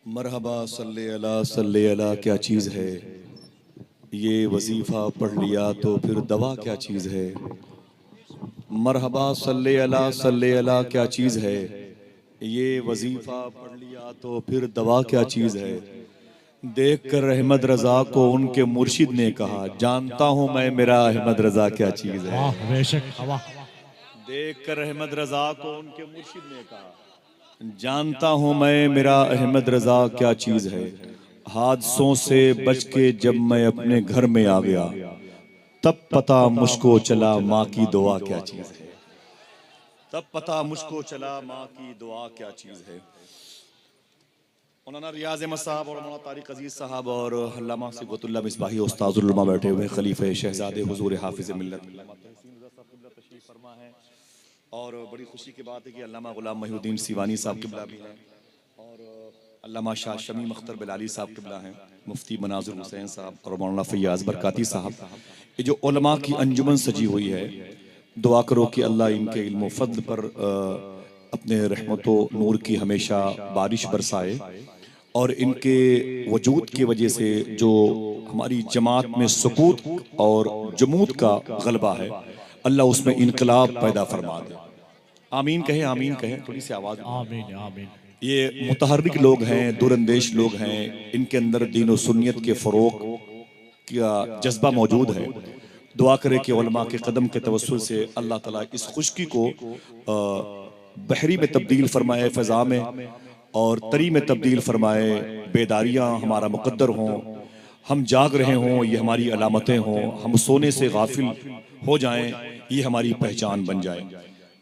मरहबा सल्ले अला क्या चीज़ है, ये वजीफ़ा पढ़ लिया तो फिर दवा क्या चीज़ है। मरहबा सल्ले अला क्या चीज़ है, ये वजीफ़ा पढ़ लिया तो फिर दवा क्या चीज़ है। देख कर अहमद रज़ा को उनके मुर्शिद ने कहा, जानता हूँ मैं मेरा अहमद रज़ा क्या चीज़ है। वाह बेशक वाह। देख कर अहमद रज़ा को उनके मुर्शिद ने कहा, जानता हूँ मैं मेरा अहमद रज़ा क्या चीज़ है। हादसों से बच के जब मैं अपने घर में आ गया, तब पता मुझको चला माँ की दुआ क्या चीज़ है। तब पता मुझको चला माँ की दुआ क्या चीज़ है। मौलाना रियाज अहमद साहब और मौलाना तारिक अजीज साहब और अल्लामा सिबगतुल्लाह मिसबाही उस्ताजुल उलमा बैठे हुए खलीफे शहजादे हुजूर हाफिज़ मिल्लत फरमा है। और बड़ी खुशी की बात है कि अल्लामा गुलाम मोहिउद्दीन सीवानी साहब किबला भी हैं और अल्लामा शाह शमीम अख्तर बिलाली साहब किबला हैं, मुफ्ती मनाज़िर हुसैन साहब और मौलाना फैयाज़ बरकाती साहब। ये जो उलमा की अंजुमन सजी हुई है, दुआ करो कि अल्लाह इनके इल्म फ़ज़्ल पर अपने रहमत व नूर की हमेशा बारिश बरसाए और इनके वजूद की वजह से जो हमारी जमात में सुकूत और जमूत का गलबा है, अल्लाह उसमें इनकलाब पैदा फरमा दे। आमीन कहें, आमीन कहें, थोड़ी सी आवाज़। आमीन आमीन। ये मुतहर्रिक लोग हैं, दूरंदेश लोग हैं, इनके अंदर दीन और सुन्नियत के फ़रोग़ का जज्बा मौजूद है। दुआ करें कि उलमा के कदम के तवस्सुल से अल्लाह ताला इस खुश्की को बहरी में तब्दील फरमाए, फ़ज़ा में और तरी में तब्दील फरमाए। बेदारियाँ हमारा मुक़द्दर हों, हम जाग रहे हों ये हमारी अलामतें हों, हम सोने से गाफिल हो जाएं ये हमारी पहचान बन जाए।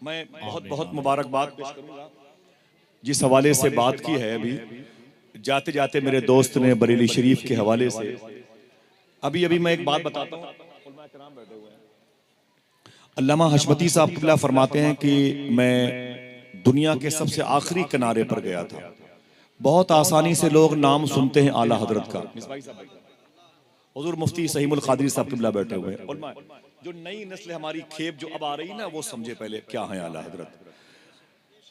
मैं बहुत बहुत मुबारकबाद पेश करूंगा। जिस हवाले से बात की है अभी जाते जाते मेरे दोस्त ने बरेली शरीफ के हवाले से अभी मैं एक बात बताता हूँ। अल्लामा हशमती साहब क़िबला फरमाते हैं कि मैं दुनिया के सबसे आखिरी किनारे पर गया था। बहुत आसानी से लोग नाम सुनते हैं आला हजरत का। हुजूर मुफ्ती सहीमुल क़ादरी साहब क़िबला बैठे हुए हैं। जो नई नस्ल हमारी खेप जो अब आ रही ना, वो समझे पहले क्या है आला हजरत।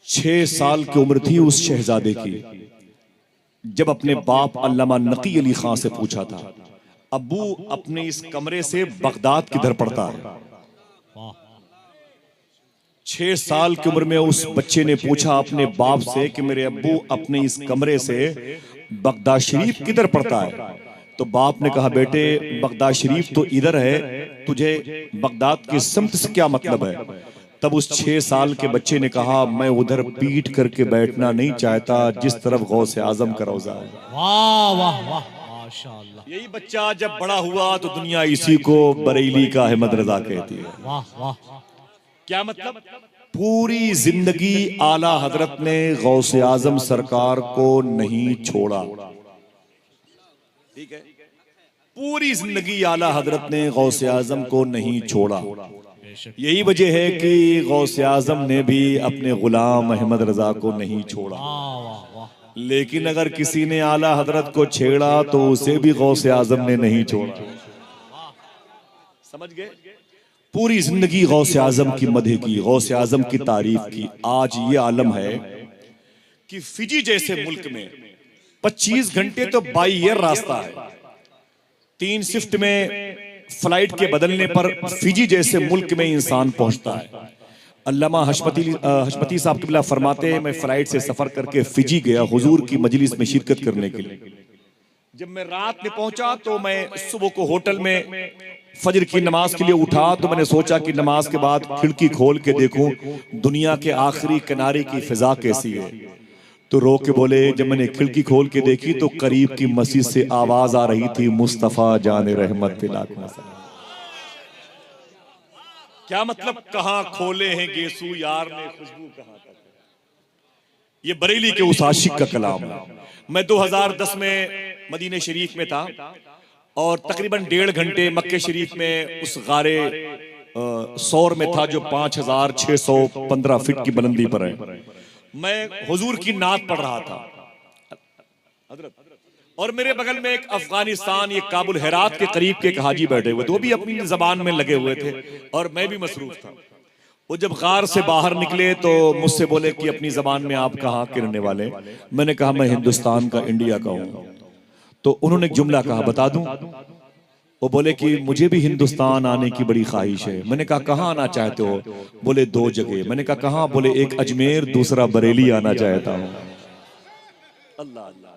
6 साल की उम्र थी उस शहजादे की जब अपने बाप अल्लामा नकी अली खां से पूछा था, अब्बू अपने इस कमरे से बगदाद किधर पड़ता है। 6 साल की उम्र में उस बच्चे ने पूछा अपने बाप से कि मेरे अब्बू अपने इस कमरे से बगदाद शरीफ किधर पड़ता है। तो बाप ने कहा, बेटे बगदाद शरीफ तो इधर है, तुझे बगदाद की समत से क्या मतलब है। तब उस 6 साल के बच्चे ने कहा, मैं उधर पीठ करके बैठना नहीं चाहता जिस तरफ गौसे आजम का रोजा है। वाह वाह वाह माशाअल्लाह। यही बच्चा जब बड़ा हुआ तो दुनिया इसी को बरेली का अहमद रजा कहती है। वाह वाह। क्या मतलब? पूरी जिंदगी आला हजरत ने गौसे आजम सरकार को नहीं छोड़ा। ठीक है, पूरी जिंदगी आला हजरत ने गौसे आजम को नहीं छोड़ा। यही वजह है कि गौसे आजम ने भी अपने गुलाम अहमद रजा को नहीं छोड़ा। लेकिन अगर किसी ने आला हजरत को छेड़ा तो उसे भी गौसे आजम ने नहीं छोड़ा। समझ गए? पूरी जिंदगी गौसे आजम की मदह की, गौसे आजम की तारीफ की। आज ये आलम है कि फिजी जैसे मुल्क में 25 घंटे तो बाई एयर रास्ता है। 3 शिफ्ट में फ्लाइट के बदलने पर फिजी जैसे मुल्क में इंसान पहुंचता है। अल्लामा हशमती साहब क़िबला फरमाते हैं, मैं फ्लाइट से सफर करके फिजी गया हुजूर की मजलिस में शिरकत करने के लिए। जब मैं रात में पहुंचा तो मैं सुबह को होटल में फजर की नमाज के लिए उठा तो मैंने सोचा कि नमाज के बाद खिड़की खोल के देखूं दुनिया के आखिरी किनारे की फिजा कैसी है। तो रो के बोले, जब मैंने खिड़की खोल के देखी तो करीब की मस्जिद से आवाज आ रही थी, मुस्तफा जाने रहमत तिलाक मसला। क्या मतलब? कहां खोले हैं गेसू यार ने खुशबू कहां तक। ये बरेली के उस आशिक का कलाम है। मैं 2010 में मदीने शरीफ में था और तकरीबन 1.5 घंटे मक्के शरीफ में उस गारे सौर में था जो 5615 फीट की बुलंदी पर है। मैं हुजूर की नात पढ़ रहा था और मेरे बगल में एक अफगानिस्तान, ये काबुल हेरात के करीब के एक हाजी बैठे हुए थे। वो भी अपनी जबान में लगे हुए थे और मैं भी मसरूफ था। वो जब गार से बाहर निकले तो मुझसे बोले कि अपनी जबान में आप कहाँ के रहने वाले? मैंने कहा मैं हिंदुस्तान का, इंडिया का हूँ। तो उन्होंने एक जुमला कहा, बता दूं? वो बोले कि मुझे भी हिंदुस्तान आने की बड़ी ख्वाहिश है। मैंने कहा कहाँ आना चाहते हो? बोले दो जगह। मैंने कहा कहाँ? बोले एक अजमेर, दूसरा बरेली आना चाहता हूँ। अल्लाह अल्लाह।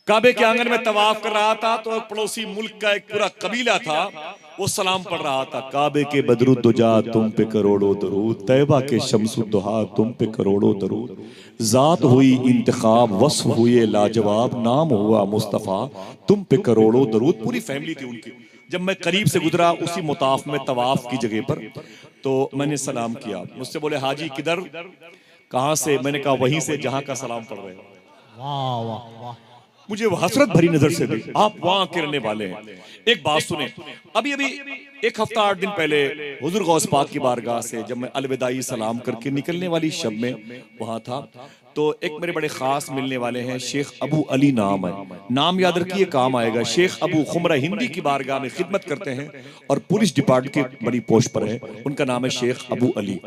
काबे के आंगन में तवाफ कर रहा था तो पड़ोसी मुल्क का एक पूरा कबीला था, वो सलाम पढ़ रहा था। काबे के बदरुद्दुजा तुम पे करोड़ों दरूद, तैबा के शम्सुद्दुहा तुम पे करोड़ों दरूद, जात हुई इंतखाब वस्फ हुए लाजवाब, नाम हुआ मुस्तफा तुम पे करोड़ों दरूद। पूरी फैमिली थी उनकी। जब मैं करीब से गुजरा उसी मुताफ में तवाफ की जगह पर, तो मैंने सलाम किया। मुझसे बोले हाजी किधर, कहां से? मैंने कहा वहीं से जहां का सलाम पढ़ रहे हो। वाह वाह वाह। मुझे वो हसरत भरी नजर से देखी, आप वहां के रहने वाले हैं। एक बात सुने, अभी अभी एक हफ्ता 8 दिन पहले हुजूर गौस पाक की बारगाह से जब मैं अलविदाई सलाम करके निकलने वाली शब में वहां था, तो एक मेरे बड़े खास मिलने वाले हैं, शेख अबू अली नाम है, नाम याद रखिए काम आएगा। शेख अबू खुमरा हिंदी की बारगाह में खिदमत करते हैं और पुलिस डिपार्टमेंट की बड़ी पोस्ट पर है। उनका नाम है शेख अबू अली।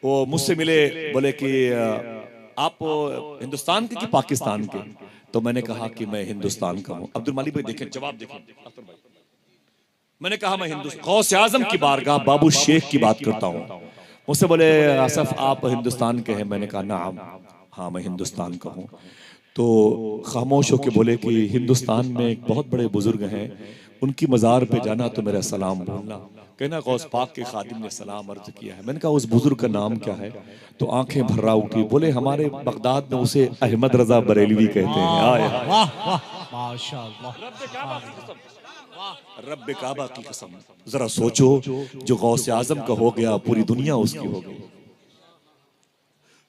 वो मुझसे मिले, बोले कि आप हिंदुस्तान के कि पाकिस्तान के? तो मैंने कहा कि मैं हिंदुस्तान का हूं। अब्दुल मालिक भाई देखें, जवाब देखें। मैंने कहा मैं हिंदुस्तान गौस आजम की बारगाह बाबू शेख की बात करता हूं। मुझसे बोले आसफ आप हिंदुस्तान के हैं? मैंने कहा नाम, हाँ मैं हिंदुस्तान का हूं। तो खामोश होकर बोले कि हिंदुस्तान में एक बहुत बड़े बुजुर्ग हैं, उनकी मज़ार पे जाना तो मेरा सलाम बोलना। कहना गौस पाक के खादिम ने सलाम अर्ज किया है। मैंने कहा उस बुजुर्ग का नाम क्या है? तो आंखें भर्रा उठी, बोले हमारे बगदाद में उसे अहमद रजा बरेलवी कहते हैं। आए वाह वाह माशाअल्लाह। रब्बे काबा की कसम, जरा सोचो जो गौस आजम का हो गया पूरी दुनिया उसकी हो गई।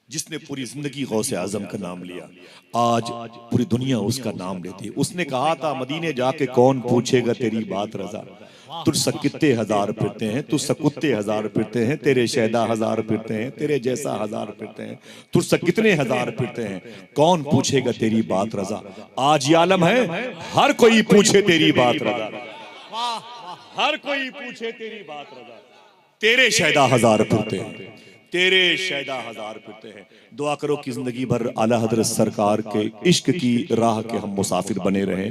जिसने पूरी जिंदगी गौसे आजम का नाम लिया, आज पूरी दुनिया उसका नाम लेती है। उसने कहा था मदीने जाके कौन पूछेगा तेरी बात रजा, तुझ कितने हजार फिरते हैं, तुझ कुत्ते हजार फिरते हैं, तेरे शहदा हजार फिरते हैं, तेरे जैसा हजार फिरते हैं, तुझ कितने हजार फिरते हैं, कौन पूछेगा तेरी बात रजा। आज ये आलम है हर कोई पूछे तेरी बात रजा, हर कोई पूछे तेरी बात रजा। तेरे शहदा हजार फिरते हैं, तेरे शहदा हजार फिरते हैं। दुआ करो कि जिंदगी भर आला हजरत सरकार के इश्क की राह के हम मुसाफिर बने रहें।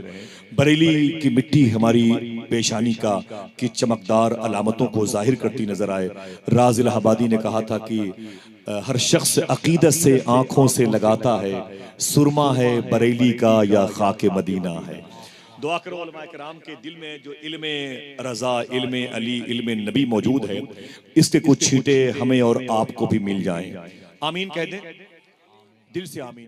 बरेली की मिट्टी हमारी पेशानी का की चमकदार अलामतों को जाहिर करती नजर आए। राज इलाहाबादी ने कहा था कि हर शख्स अकीदत से आंखों से लगाता है, सुरमा है बरेली का या खाके मदीना है। दुआ करो उलमा किराम के दिल में जो इल्मे रजा, इल्मे अली, इल्मे नबी मौजूद है, इसके कुछ छींटे हमें और आपको भी मिल जाएं। आमीन कह दें, दिल से आमीन।